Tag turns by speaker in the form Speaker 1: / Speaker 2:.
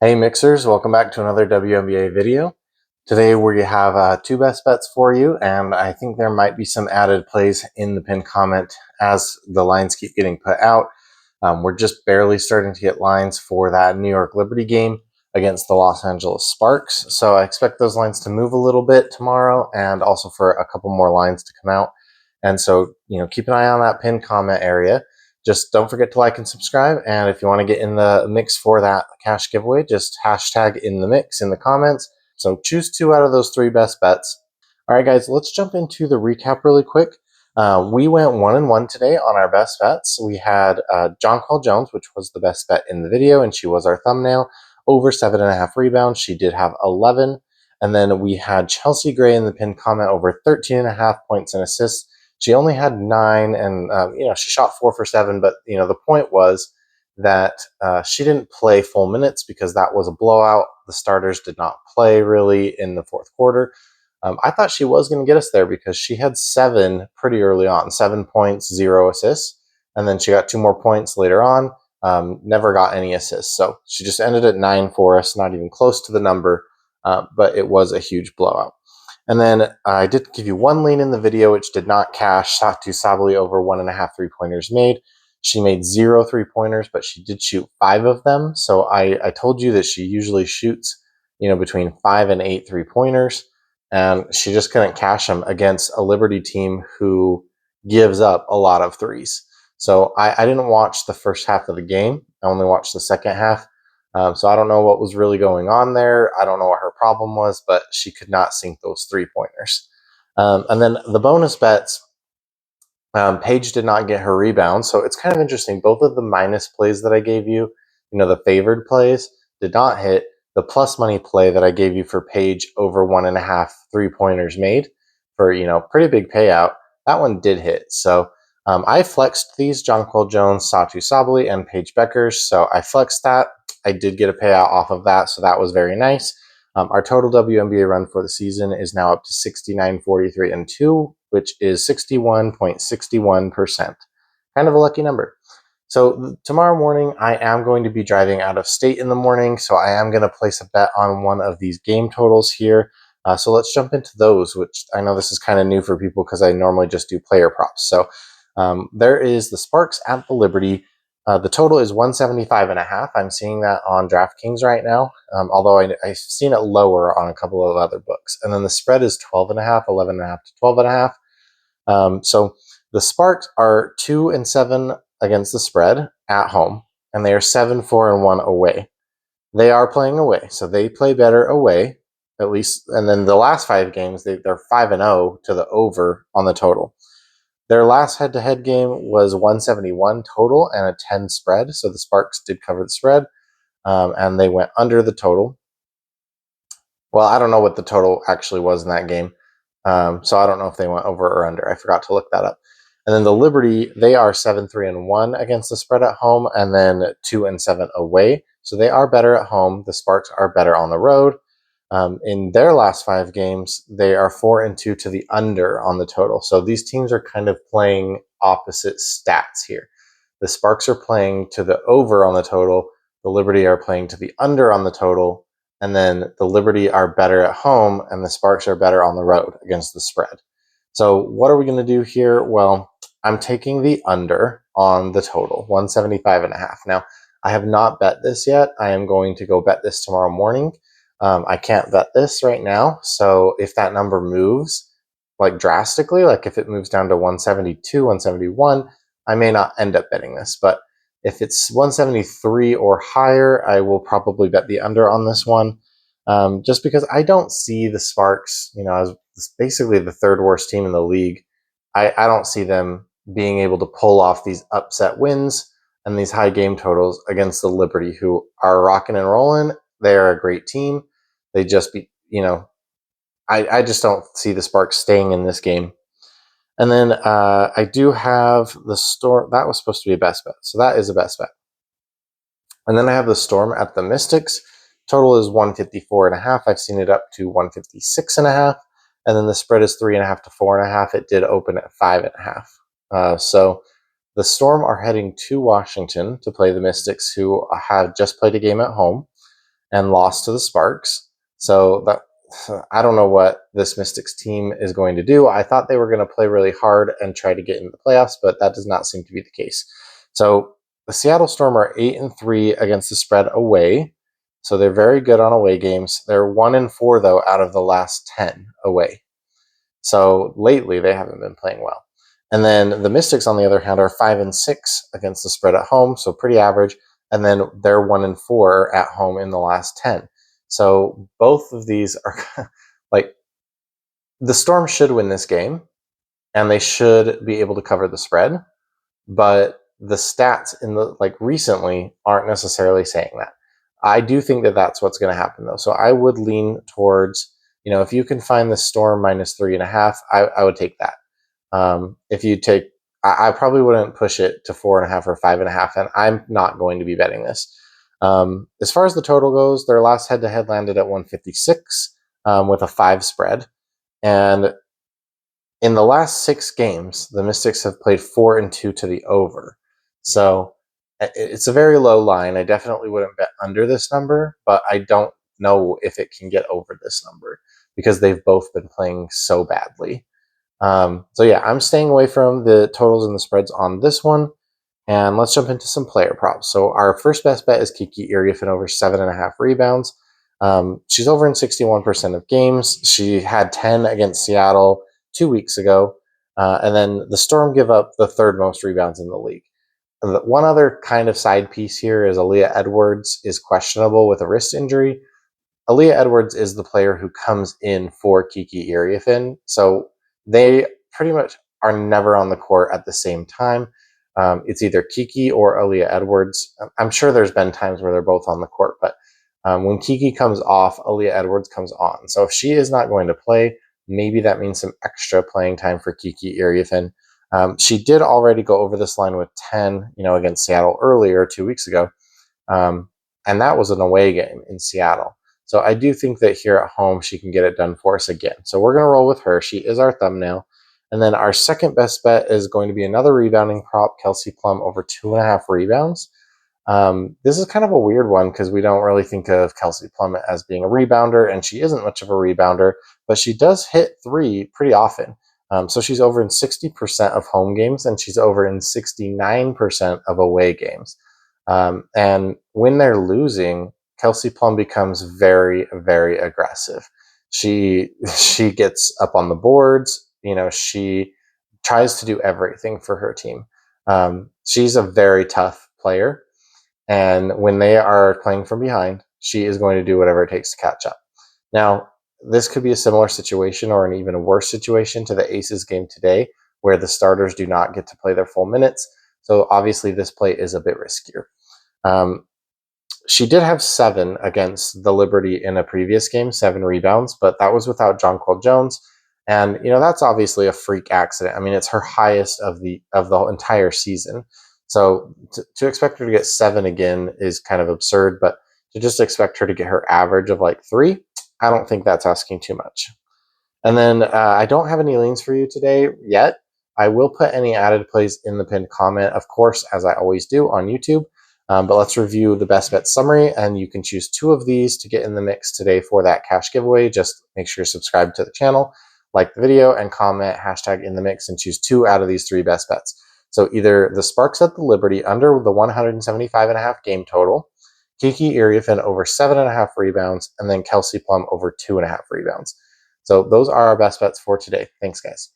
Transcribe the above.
Speaker 1: Hey Mixers, welcome back to another WNBA video. Today we have two best bets for you, and I think there might be some added plays in the pinned comment as the lines keep getting put out. We're just barely starting to get lines for that New York Liberty game against the Los Angeles Sparks, so I expect those lines to move a little bit tomorrow and also for a couple more lines to come out. And so, keep an eye on that pinned comment area. Just don't forget to like and subscribe. And if you want to get in the mix for that cash giveaway, just hashtag in the mix in the comments. So choose two out of those three best bets. All right, guys, let's jump into the recap really quick. We went 1-1 today on our best bets. We had Jonquel Jones, which was the best bet in the video, and she was our thumbnail, over 7.5 rebounds. She did have 11. And then we had Chelsea Gray in the pinned comment, over 13.5 points and assists. She only had 9, and she shot 4 for 7. But the point was that she didn't play full minutes because that was a blowout. The starters did not play really in the fourth quarter. I thought she was going to get us there because she had 7 pretty early on, 7 points, 0 assists, and then she got 2 more points later on. Never got any assists, so she just ended at 9 for us, not even close to the number, but it was a huge blowout. And then I did give you one lean in the video, which did not cash. Satu Sabali over 1.5 3-pointers made. She made 0 3-pointers, but she did shoot 5 of them. So I told you that she usually shoots, between 5 and 8 3-pointers, and she just couldn't cash them against a Liberty team who gives up a lot of threes. So I didn't watch the first half of the game. I only watched the second half. So I don't know what was really going on there. I don't know what her problem was, but she could not sink those 3-pointers. And then the bonus bets, Paige did not get her rebound. So it's kind of interesting. Both of the minus plays that I gave you, the favored plays, did not hit. The plus money play that I gave you for Paige over 1.5 3-pointers made for, pretty big payout, that one did hit. So I flexed these, Jonquel Jones, Satu Sabali, and Paige Beckers. So I flexed that. I did get a payout off of that, so that was very nice. Our total WNBA run for the season is now up to 69.43-2, which is 61.61%. Kind of a lucky number. So tomorrow morning, I am going to be driving out of state in the morning, so I am going to place a bet on one of these game totals here. So let's jump into those, which I know this is kind of new for people because I normally just do player props. So there is the Sparks at the Liberty. The total is 175.5. I'm seeing that on DraftKings right now, although I've seen it lower on a couple of other books. And then the spread is 12.5, 11.5 to 12.5. So the Sparks are 2-7 against the spread at home, and they are 7-4-1 away. They are playing away, so they play better away, at least. And then the last 5 games, they're 5-0 to the over on the total. Their last head-to-head game was 171 total and a 10 spread, so the Sparks did cover the spread, and they went under the total. Well, I don't know what the total actually was in that game, so I don't know if they went over or under. I forgot to look that up. And then the Liberty, they are 7-3-1 against the spread at home, and then 2-7 away. So they are better at home. The Sparks are better on the road. In their last 5 games, they are 4-2 to the under on the total. So these teams are kind of playing opposite stats here. The Sparks are playing to the over on the total. The Liberty are playing to the under on the total. And then the Liberty are better at home, and the Sparks are better on the road against the spread. So what are we going to do here? Well, I'm taking the under on the total, 175.5. Now, I have not bet this yet. I am going to go bet this tomorrow morning. I can't bet this right now. So if that number moves like drastically, like if it moves down to 172, 171, I may not end up betting this. But if it's 173 or higher, I will probably bet the under on this one. Just because I don't see the Sparks, as basically the 3rd worst team in the league. I don't see them being able to pull off these upset wins and these high game totals against the Liberty, who are rocking and rolling. They are a great team. They just be, I just don't see the Sparks staying in this game. And then I do have the Storm. That was supposed to be a best bet. So that is a best bet. And then I have the Storm at the Mystics. Total is 154.5. I've seen it up to 156.5. And then the spread is 3.5 to 4.5. It did open at 5.5. So the Storm are heading to Washington to play the Mystics, who have just played a game at home. and lost to the Sparks. So that, I don't know what this Mystics team is going to do. I thought they were going to play really hard and try to get into the playoffs, but that does not seem to be the case. So the Seattle Storm are 8-3 against the spread away. So they're very good on away games. They're 1-4 though out of the last 10 away. So lately they haven't been playing well. And then the Mystics, on the other hand, are 5-6 against the spread at home, so pretty average. And then they're 1-4 at home in the last 10. So both of these are like, the Storm should win this game, and they should be able to cover the spread. But the stats in the recently aren't necessarily saying that. I do think that that's what's going to happen though. So I would lean towards, if you can find the Storm -3.5, I would take that. If you take, I probably wouldn't push it to 4.5 or 5.5, and I'm not going to be betting this. As far as the total goes, their last head-to-head landed at 156 with a 5 spread, and in the last 6 games, the Mystics have played 4-2 to the over. So it's a very low line. I definitely wouldn't bet under this number, but I don't know if it can get over this number because they've both been playing so badly. So yeah, I'm staying away from the totals and the spreads on this one. And let's jump into some player props. So our first best bet is Kiki Iriefin over 7.5 rebounds. She's over in 61% of games. She had 10 against Seattle 2 weeks ago. And then the Storm give up the third most rebounds in the league. One other kind of side piece here is Aaliyah Edwards is questionable with a wrist injury. Aaliyah Edwards is the player who comes in for Kiki Iriefin. So they pretty much are never on the court at the same time. It's either Kiki or Aaliyah Edwards. I'm sure there's been times where they're both on the court, but when Kiki comes off, Aaliyah Edwards comes on. So if she is not going to play, maybe that means some extra playing time for Kiki Iriefin. She did already go over this line with 10, against Seattle earlier 2 weeks ago. And that was an away game in Seattle. So I do think that here at home, she can get it done for us again. So we're going to roll with her. She is our thumbnail. And then our second best bet is going to be another rebounding prop, Kelsey Plum over 2.5 rebounds. This is kind of a weird one because we don't really think of Kelsey Plum as being a rebounder, and she isn't much of a rebounder, but she does hit 3 pretty often. So she's over in 60% of home games, and she's over in 69% of away games. And when they're losing, Kelsey Plum becomes very, very aggressive. She gets up on the boards. She tries to do everything for her team. She's a very tough player. And when they are playing from behind, she is going to do whatever it takes to catch up. Now, this could be a similar situation or an even worse situation to the Aces game today, where the starters do not get to play their full minutes. So obviously this play is a bit riskier. She did have 7 against the Liberty in a previous game, 7 rebounds, but that was without Jonquel Jones. And, that's obviously a freak accident. I mean, it's her highest of the entire season. So to expect her to get 7 again is kind of absurd, but to just expect her to get her average of 3, I don't think that's asking too much. And then I don't have any leans for you today yet. I will put any added plays in the pinned comment, of course, as I always do on YouTube. But let's review the best bet summary, and you can choose 2 of these to get in the mix today for that cash giveaway. Just make sure you're subscribed to the channel, like the video, and comment #InTheMix and choose 2 out of these 3 best bets. So either the Sparks at the Liberty under the 175.5 game total, Kiki Iriefin over 7.5 rebounds, and then Kelsey Plum over 2.5 rebounds. So those are our best bets for today. Thanks, guys.